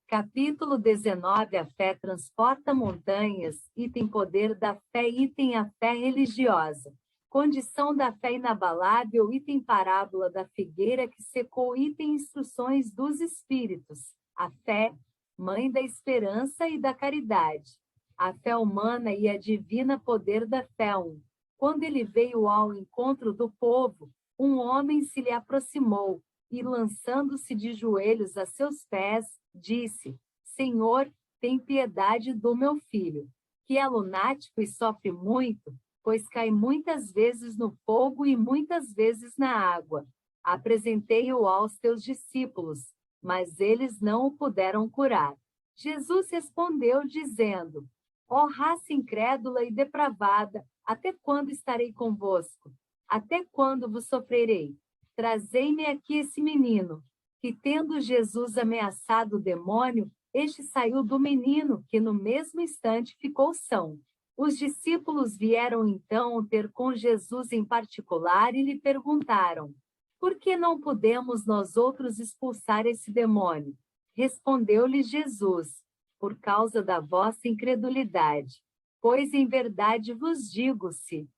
Capítulo 19. A fé transporta montanhas. Item poder da fé. Item a fé religiosa. Condição da fé inabalável. Item parábola da figueira que secou. Item instruções dos espíritos. A fé, mãe da esperança e da caridade. A fé humana e a divina poder da fé. Quando ele veio ao encontro do povo, um homem se lhe aproximou e, lançando-se de joelhos a seus pés, disse: Senhor, tem piedade do meu filho, que é lunático e sofre muito, pois cai muitas vezes no fogo e muitas vezes na água. Apresentei-o aos teus discípulos, mas eles não o puderam curar. Jesus respondeu, dizendo: Ó raça incrédula e depravada, até quando estarei convosco? Até quando vos sofrerei? Trazei-me aqui esse menino. Que, tendo Jesus ameaçado o demônio, este saiu do menino, que no mesmo instante ficou são. Os discípulos vieram então ter com Jesus em particular e lhe perguntaram: Por que não podemos nós outros expulsar esse demônio? Respondeu-lhes Jesus: Por causa da vossa incredulidade. Pois em verdade vos digo, se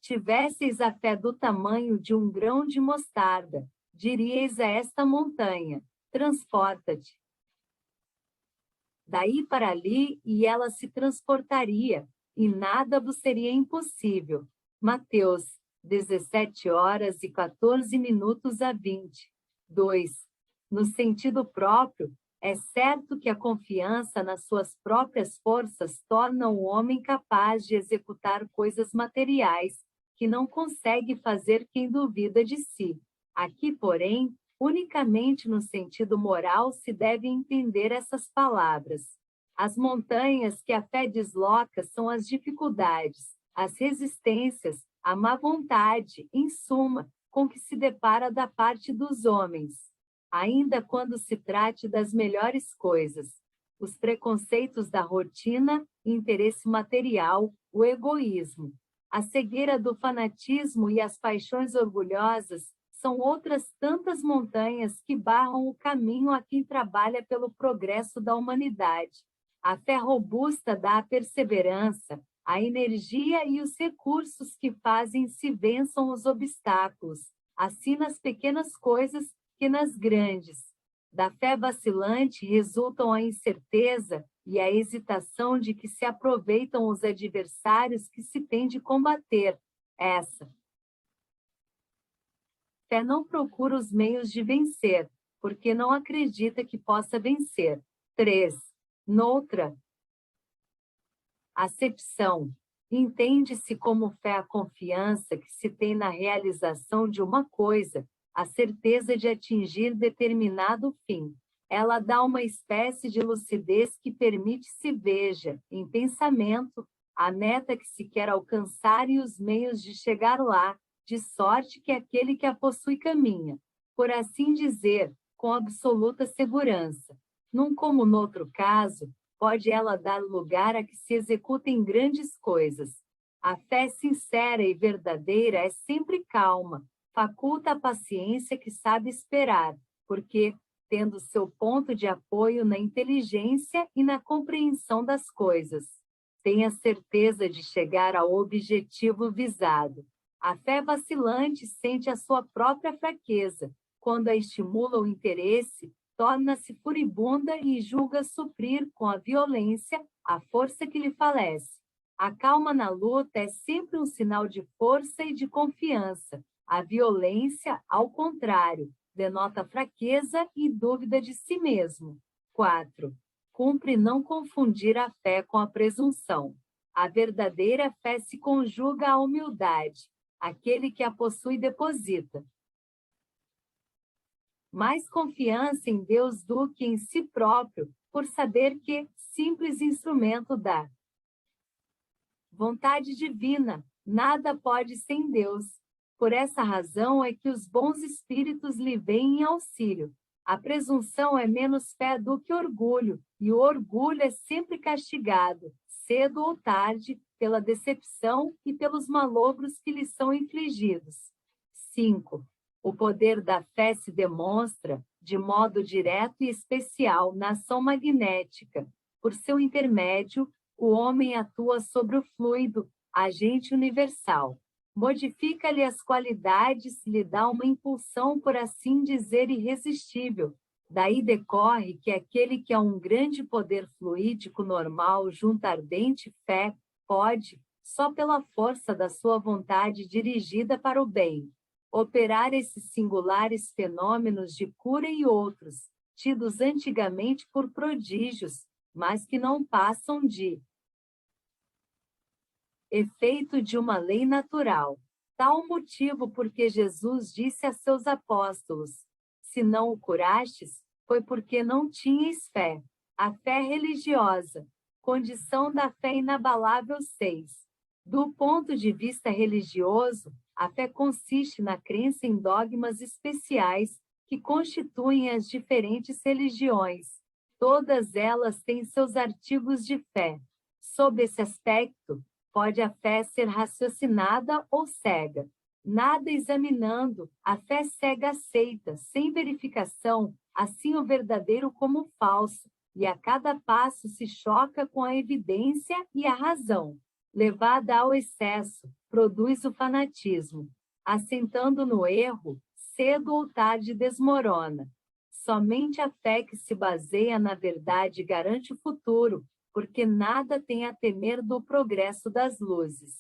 tivesseis a fé do tamanho de um grão de mostarda, diríeis a esta montanha: transporta-te daí para ali, e ela se transportaria, e nada vos seria impossível. Mateus 17h14 a 20. 2. No sentido próprio, é certo que a confiança nas suas próprias forças torna o homem capaz de executar coisas materiais, que não consegue fazer quem duvida de si. Aqui, porém, unicamente no sentido moral se devem entender essas palavras. As montanhas que a fé desloca são as dificuldades, as resistências, a má vontade, em suma, com que se depara da parte dos homens, ainda quando se trate das melhores coisas. Os preconceitos da rotina, interesse material, o egoísmo, a cegueira do fanatismo e as paixões orgulhosas são outras tantas montanhas que barram o caminho a quem trabalha pelo progresso da humanidade. A fé robusta dá a perseverança, a energia e os recursos que fazem se vençam os obstáculos, assim nas pequenas coisas que nas grandes. Da fé vacilante resultam a incerteza e a hesitação de que se aproveitam os adversários que se tem de combater. Essa fé não procura os meios de vencer, porque não acredita que possa vencer. 3. Noutra acepção, entende-se como fé a confiança que se tem na realização de uma coisa, a certeza de atingir determinado fim. Ela dá uma espécie de lucidez que permite se veja, em pensamento, a meta que se quer alcançar e os meios de chegar lá, de sorte que aquele que a possui caminha, por assim dizer, com absoluta segurança. Num como noutro caso, pode ela dar lugar a que se executem grandes coisas. A fé sincera e verdadeira é sempre calma, faculta a paciência que sabe esperar, porque, tendo seu ponto de apoio na inteligência e na compreensão das coisas, tem a certeza de chegar ao objetivo visado. A fé vacilante sente a sua própria fraqueza. Quando a estimula o interesse, torna-se furibunda e julga suprir com a violência a força que lhe falece. A calma na luta é sempre um sinal de força e de confiança. A violência, ao contrário, denota fraqueza e dúvida de si mesmo. 4. Cumpre não confundir a fé com a presunção. A verdadeira fé se conjuga à humildade. Aquele que a possui deposita mais confiança em Deus do que em si próprio, por saber que, simples instrumento da vontade divina, nada pode sem Deus. Por essa razão é que os bons espíritos lhe vêm em auxílio. A presunção é menos fé do que orgulho, e o orgulho é sempre castigado, cedo ou tarde, pela decepção e pelos malogros que lhe são infligidos. 5. O poder da fé se demonstra de modo direto e especial, na ação magnética. Por seu intermédio, o homem atua sobre o fluido, agente universal. Modifica-lhe as qualidades, lhe dá uma impulsão, por assim dizer, irresistível. Daí decorre que aquele que é um grande poder fluídico normal, junto à ardente fé, pode, só pela força da sua vontade dirigida para o bem, operar esses singulares fenômenos de cura e outros, tidos antigamente por prodígios, mas que não passam de efeito de uma lei natural. Tal motivo porque Jesus disse a seus apóstolos: se não o curastes, foi porque não tinhais fé. A fé religiosa, condição da fé inabalável 6. Do ponto de vista religioso, a fé consiste na crença em dogmas especiais que constituem as diferentes religiões. Todas elas têm seus artigos de fé. Sob esse aspecto, pode a fé ser raciocinada ou cega. Nada examinando, a fé cega aceita, sem verificação, assim o verdadeiro como o falso, e a cada passo se choca com a evidência e a razão. Levada ao excesso, produz o fanatismo. Assentando no erro, cedo ou tarde desmorona. Somente a fé que se baseia na verdade garante o futuro, porque nada tem a temer do progresso das luzes.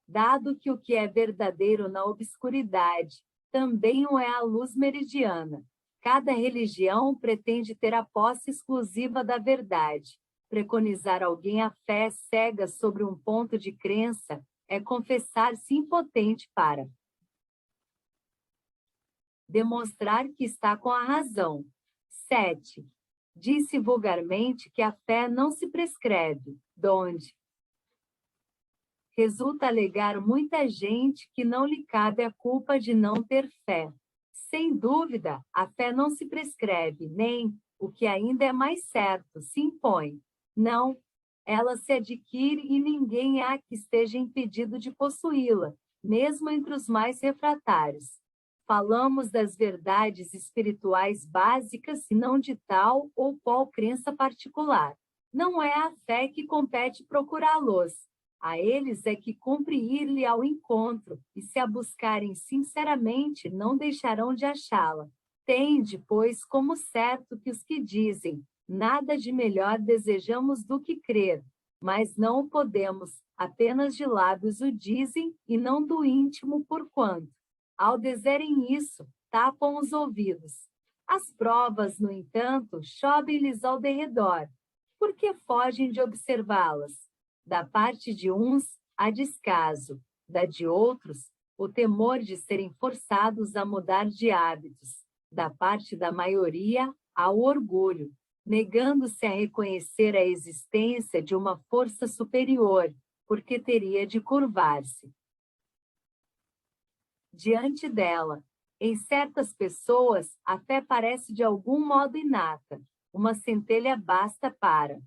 Dado que o que é verdadeiro na obscuridade também o é a luz meridiana, cada religião pretende ter a posse exclusiva da verdade. Preconizar alguém a fé cega sobre um ponto de crença é confessar-se impotente para demonstrar que está com a razão. 7. Disse vulgarmente que a fé não se prescreve, donde resulta alegar muita gente que não lhe cabe a culpa de não ter fé. Sem dúvida, a fé não se prescreve, nem, o que ainda é mais certo, se impõe. Não, ela se adquire e ninguém há que esteja impedido de possuí-la, mesmo entre os mais refratários. Falamos das verdades espirituais básicas e não de tal ou qual crença particular. Não é a fé que compete procurá-los. A eles é que cumpre ir-lhe ao encontro, e se a buscarem sinceramente, não deixarão de achá-la. Tende, pois, como certo que os que dizem: nada de melhor desejamos do que crer, mas não o podemos, apenas de lábios o dizem, e não do íntimo, porquanto, ao dizerem isso, tapam os ouvidos. As provas, no entanto, chovem-lhes ao derredor, porque fogem de observá-las. Da parte de uns, há descaso, da de outros, o temor de serem forçados a mudar de hábitos. Da parte da maioria, há o orgulho, negando-se a reconhecer a existência de uma força superior, porque teria de curvar-se diante dela. Em certas pessoas, a fé parece de algum modo inata. Uma centelha basta para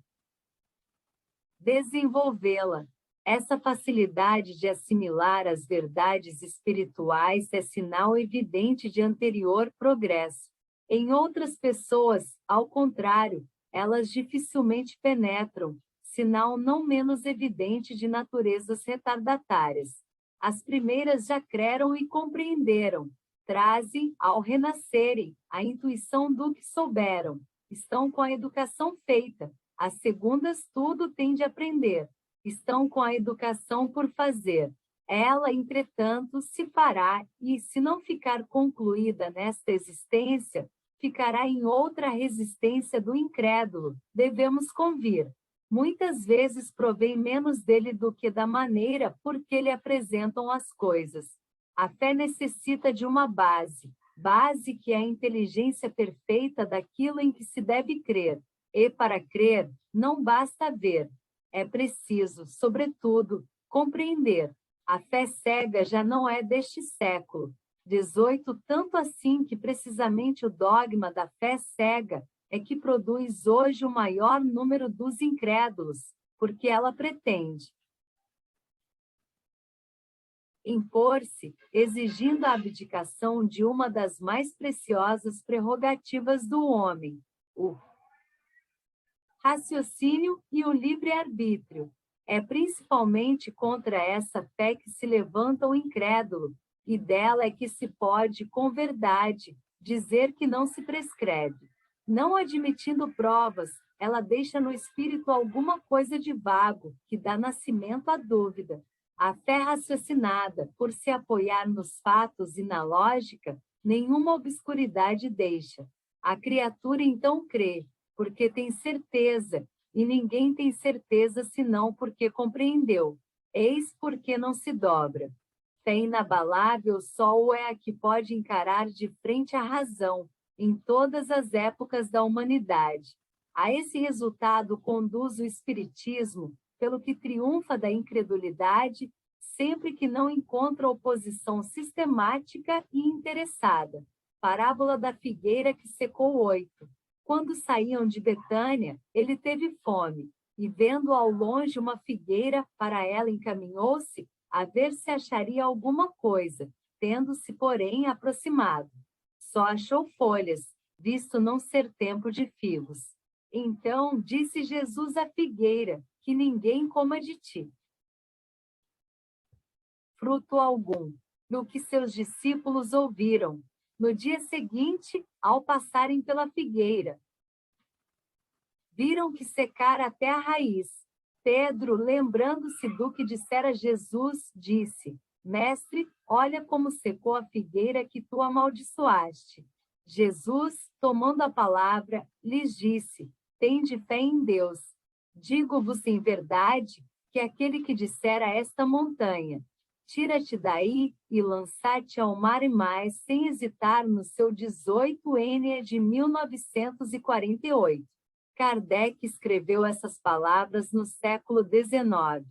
desenvolvê-la. Essa facilidade de assimilar as verdades espirituais é sinal evidente de anterior progresso. Em outras pessoas, ao contrário, elas dificilmente penetram, sinal não menos evidente de naturezas retardatárias. As primeiras já creram e compreenderam, trazem, ao renascerem, a intuição do que souberam, estão com a educação feita. As segundas tudo têm de aprender, estão com a educação por fazer. Ela, entretanto, se fará e, se não ficar concluída nesta existência, ficará em outra resistência do incrédulo, devemos convir. Muitas vezes provém menos dele do que da maneira por que lhe apresentam as coisas. A fé necessita de uma base que é a inteligência perfeita daquilo em que se deve crer. E para crer, não basta ver. É preciso, sobretudo, compreender. A fé cega já não é deste século. 18, tanto assim que precisamente o dogma da fé cega é que produz hoje o maior número dos incrédulos, porque ela pretende impor-se, exigindo a abdicação de uma das mais preciosas prerrogativas do homem, o raciocínio e o livre-arbítrio. É principalmente contra essa fé que se levanta o incrédulo, e dela é que se pode, com verdade, dizer que não se prescreve. Não admitindo provas, ela deixa no espírito alguma coisa de vago, que dá nascimento à dúvida. A fé raciocinada, por se apoiar nos fatos e na lógica, nenhuma obscuridade deixa. A criatura então crê, porque tem certeza, e ninguém tem certeza senão porque compreendeu. Eis porque não se dobra. Fé inabalável só o é a que pode encarar de frente a razão, em todas as épocas da humanidade. A esse resultado conduz o Espiritismo, pelo que triunfa da incredulidade, sempre que não encontra oposição sistemática e interessada. Parábola da figueira que secou 8. Quando saíam de Betânia, ele teve fome, e vendo ao longe uma figueira, para ela encaminhou-se, a ver se acharia alguma coisa, tendo-se, porém, aproximado. Só achou folhas, visto não ser tempo de figos. Então disse Jesus à figueira, que ninguém coma de ti fruto algum, no que seus discípulos ouviram. No dia seguinte, ao passarem pela figueira, viram que secara até a raiz. Pedro, lembrando-se do que dissera Jesus, disse: Mestre, olha como secou a figueira que tu amaldiçoaste. Jesus, tomando a palavra, lhes disse: Tende fé em Deus. Digo-vos em verdade que aquele que dissera a esta montanha: Tira-te daí e lança-te ao mar e mais, sem hesitar no seu 18N de 1948. Kardec escreveu essas palavras no século XIX.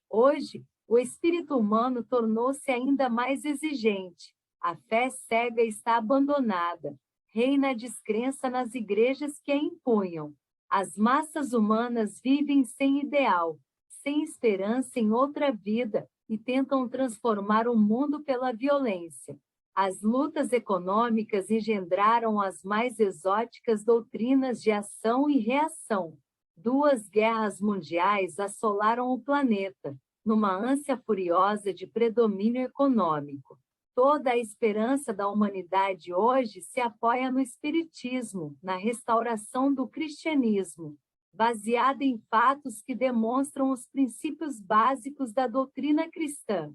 Hoje, o espírito humano tornou-se ainda mais exigente. A fé cega está abandonada. Reina a descrença nas igrejas que a impunham. As massas humanas vivem sem ideal, sem esperança em outra vida e tentam transformar o mundo pela violência. As lutas econômicas engendraram as mais exóticas doutrinas de ação e reação. 2 guerras mundiais assolaram o planeta, numa ânsia furiosa de predomínio econômico. Toda a esperança da humanidade hoje se apoia no espiritismo, na restauração do cristianismo, baseada em fatos que demonstram os princípios básicos da doutrina cristã.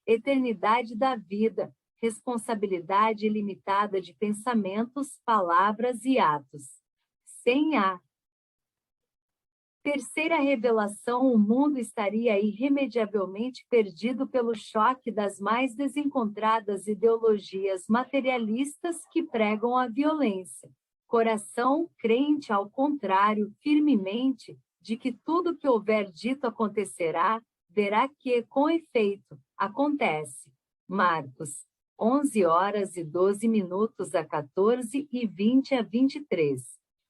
Eternidade da vida, responsabilidade ilimitada de pensamentos, palavras e atos. Sem a terceira revelação, o mundo estaria irremediavelmente perdido pelo choque das mais desencontradas ideologias materialistas que pregam a violência. Coração crente, ao contrário, firmemente, de que tudo que houver dito acontecerá, verá que, com efeito, acontece. Marcos, 11h12 a 14 e 20 a 23.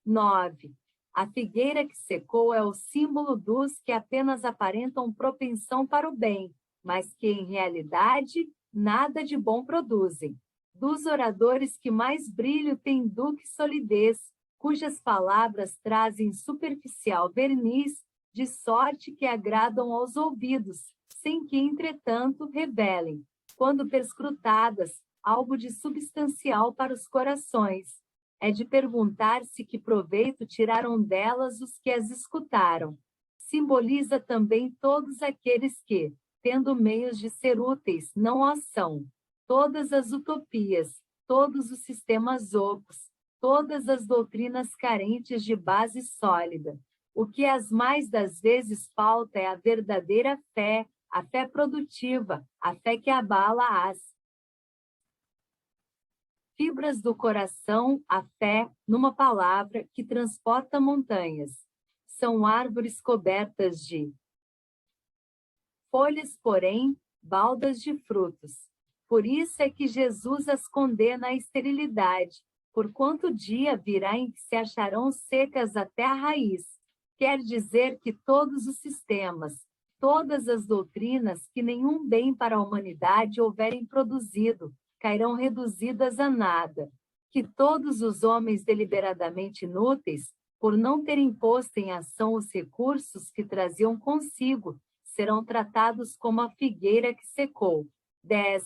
9. A figueira que secou é o símbolo dos que apenas aparentam propensão para o bem, mas que, em realidade, nada de bom produzem. Dos oradores que mais brilho têm do que solidez, cujas palavras trazem superficial verniz, de sorte que agradam aos ouvidos, sem que, entretanto, revelem, quando perscrutadas, algo de substancial para os corações. É de perguntar-se que proveito tiraram delas os que as escutaram. Simboliza também todos aqueles que, tendo meios de ser úteis, não o são. Todas as utopias, todos os sistemas ocos, todas as doutrinas carentes de base sólida. O que as mais das vezes falta é a verdadeira fé, a fé produtiva, a fé que abala as fibras do coração, a fé, numa palavra, que transporta montanhas. São árvores cobertas de folhas, porém, baldas de frutos. Por isso é que Jesus as condena à esterilidade, por quanto dia virá em que se acharão secas até a raiz. Quer dizer que todos os sistemas, todas as doutrinas que nenhum bem para a humanidade houverem produzido, cairão reduzidas a nada, que todos os homens deliberadamente inúteis, por não terem posto em ação os recursos que traziam consigo, serão tratados como a figueira que secou. 10.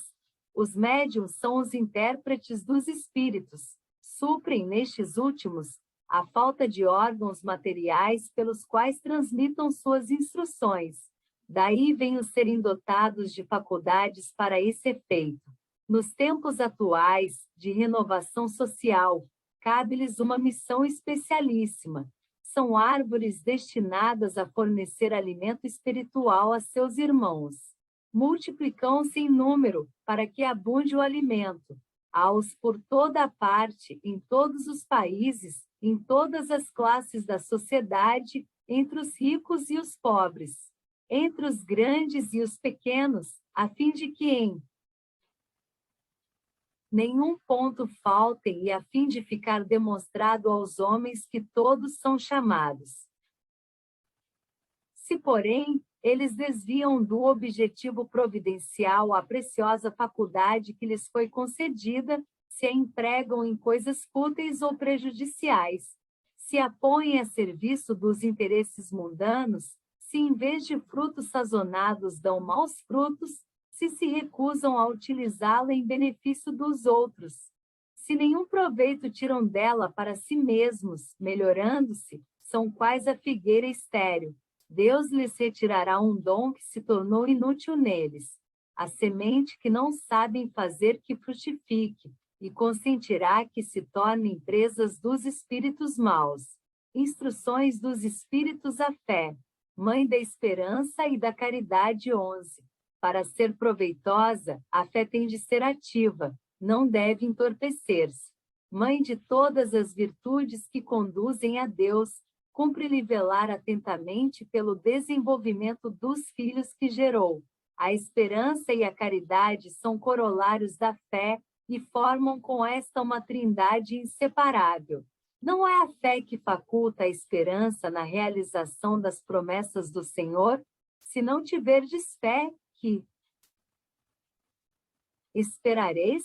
Os médiuns são os intérpretes dos espíritos, suprem nestes últimos a falta de órgãos materiais pelos quais transmitam suas instruções. Daí vem os serem dotados de faculdades para esse efeito. Nos tempos atuais de renovação social, cabe-lhes uma missão especialíssima. São árvores destinadas a fornecer alimento espiritual a seus irmãos. Multiplicam-se em número para que abunde o alimento. Há-os por toda a parte, em todos os países, em todas as classes da sociedade, entre os ricos e os pobres, entre os grandes e os pequenos, a fim de que em nenhum ponto faltem e a fim de ficar demonstrado aos homens que todos são chamados. Se, porém, eles desviam do objetivo providencial a preciosa faculdade que lhes foi concedida, se a empregam em coisas fúteis ou prejudiciais, se a põem a serviço dos interesses mundanos, se em vez de frutos sazonados dão maus frutos, se recusam a utilizá-la em benefício dos outros, se nenhum proveito tiram dela para si mesmos, melhorando-se, são quais a figueira estéril. Deus lhes retirará um dom que se tornou inútil neles, a semente que não sabem fazer que frutifique, e consentirá que se tornem presas dos espíritos maus. Instruções dos espíritos à fé, mãe da esperança e da caridade. 11. Para ser proveitosa, a fé tem de ser ativa, não deve entorpecer-se. Mãe de todas as virtudes que conduzem a Deus, cumpre-lhe velar atentamente pelo desenvolvimento dos filhos que gerou. A esperança e a caridade são corolários da fé e formam com esta uma trindade inseparável. Não é a fé que faculta a esperança na realização das promessas do Senhor? Se não tiverdes fé, que esperareis?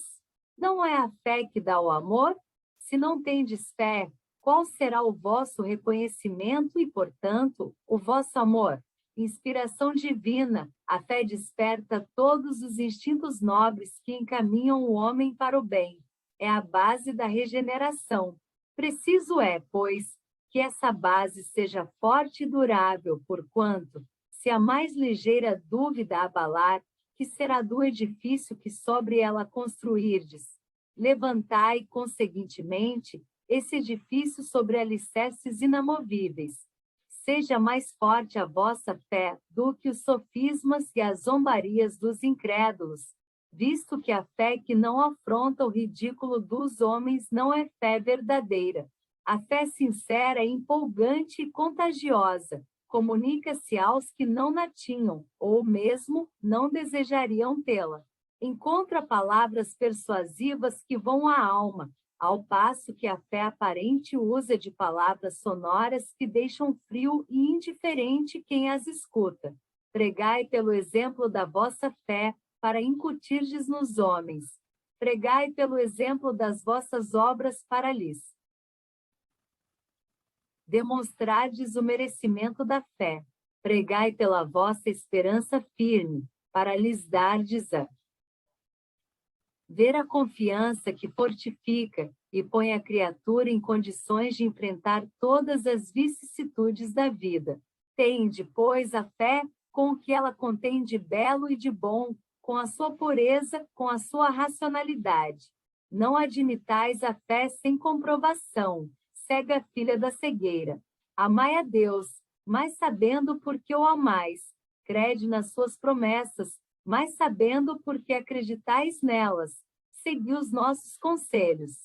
Não é a fé que dá o amor? Se não tendes fé, qual será o vosso reconhecimento e, portanto, o vosso amor? Inspiração divina, a fé desperta todos os instintos nobres que encaminham o homem para o bem. É a base da regeneração. Preciso é, pois, que essa base seja forte e durável, porquanto, se a mais ligeira dúvida abalar, que será do edifício que sobre ela construirdes? Levantai, conseguintemente, esse edifício sobre alicerces inamovíveis. Seja mais forte a vossa fé do que os sofismas e as zombarias dos incrédulos, visto que a fé que não afronta o ridículo dos homens não é fé verdadeira. A fé sincera é empolgante e contagiosa, comunica-se aos que não na tinham, ou mesmo não desejariam tê-la. Encontra palavras persuasivas que vão à alma, ao passo que a fé aparente usa de palavras sonoras que deixam frio e indiferente quem as escuta. Pregai pelo exemplo da vossa fé, para incutirdes nos homens. Pregai pelo exemplo das vossas obras para lhes demonstrardes o merecimento da fé. Pregai pela vossa esperança firme, para lhes dardes a ver a confiança que fortifica e põe a criatura em condições de enfrentar todas as vicissitudes da vida. Tende, pois, a fé com o que ela contém de belo e de bom, com a sua pureza, com a sua racionalidade. Não admitais a fé sem comprovação, cega filha da cegueira. Amai a Deus, mas sabendo por que o amais. Crede nas suas promessas, mas sabendo por que acreditais nelas. Segui os nossos conselhos,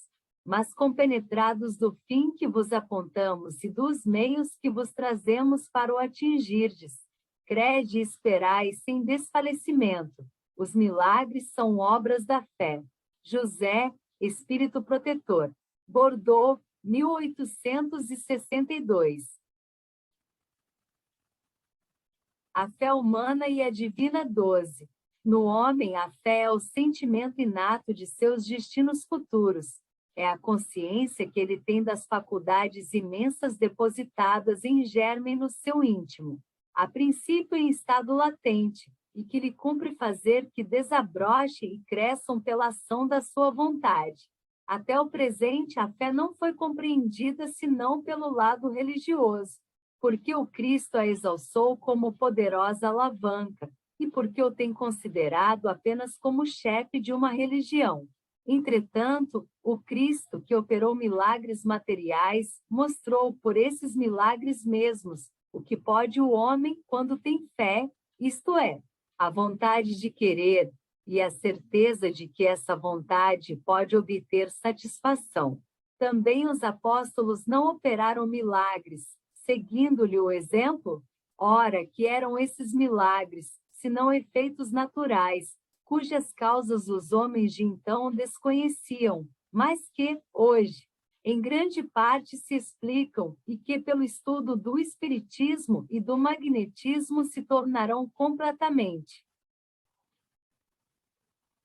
mas compenetrados do fim que vos apontamos e dos meios que vos trazemos para o atingirdes. Crede e esperai sem desfalecimento. Os milagres são obras da fé. José, Espírito Protetor. Bordeaux, 1862. A fé humana e a divina 12. No homem, a fé é o sentimento inato de seus destinos futuros. É a consciência que ele tem das faculdades imensas depositadas em germe no seu íntimo, a princípio em estado latente, e que lhe cumpre fazer que desabroche e cresçam pela ação da sua vontade. Até o presente, a fé não foi compreendida senão pelo lado religioso, porque o Cristo a exalçou como poderosa alavanca, e porque o tem considerado apenas como chefe de uma religião. Entretanto, o Cristo, que operou milagres materiais, mostrou por esses milagres mesmos o que pode o homem quando tem fé, isto é, a vontade de querer e a certeza de que essa vontade pode obter satisfação. Também os apóstolos não operaram milagres, seguindo-lhe o exemplo? Ora, que eram esses milagres, senão efeitos naturais, cujas causas os homens de então desconheciam, mas que, hoje, em grande parte se explicam e que, pelo estudo do espiritismo e do magnetismo, se tornarão completamente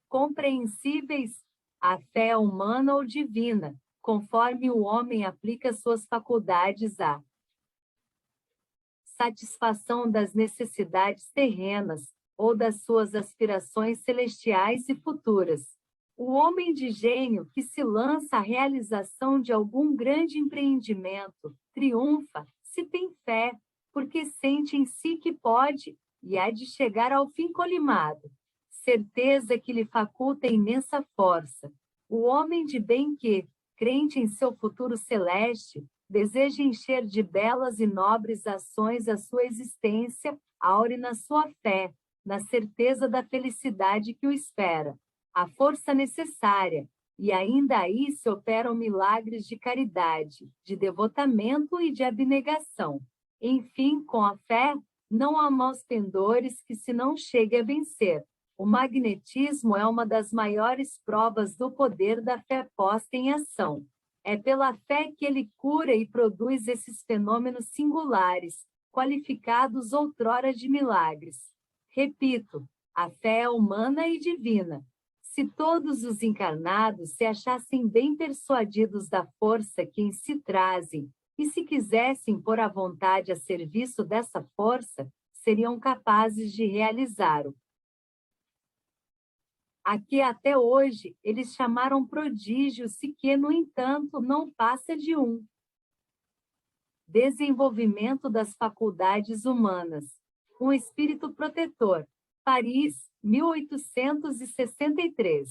compreensíveis à fé humana ou divina, conforme o homem aplica suas faculdades à satisfação das necessidades terrenas ou das suas aspirações celestiais e futuras. O homem de gênio que se lança à realização de algum grande empreendimento triunfa se tem fé, porque sente em si que pode e há de chegar ao fim colimado. Certeza que lhe faculta imensa força. O homem de bem que, crente em seu futuro celeste, deseja encher de belas e nobres ações a sua existência, aure na sua fé, na certeza da felicidade que o espera, a força necessária, e ainda aí se operam milagres de caridade, de devotamento e de abnegação. Enfim, com a fé, não há maus pendores que se não chegue a vencer. O magnetismo é uma das maiores provas do poder da fé posta em ação. É pela fé que ele cura e produz esses fenômenos singulares, qualificados outrora de milagres. Repito, a fé é humana e divina. Se todos os encarnados se achassem bem persuadidos da força que em si trazem, e se quisessem pôr a vontade a serviço dessa força, seriam capazes de realizar-o. A que até hoje eles chamaram prodígio, se que, no entanto, não passa de um desenvolvimento das faculdades humanas. Um espírito protetor. Paris, 1863.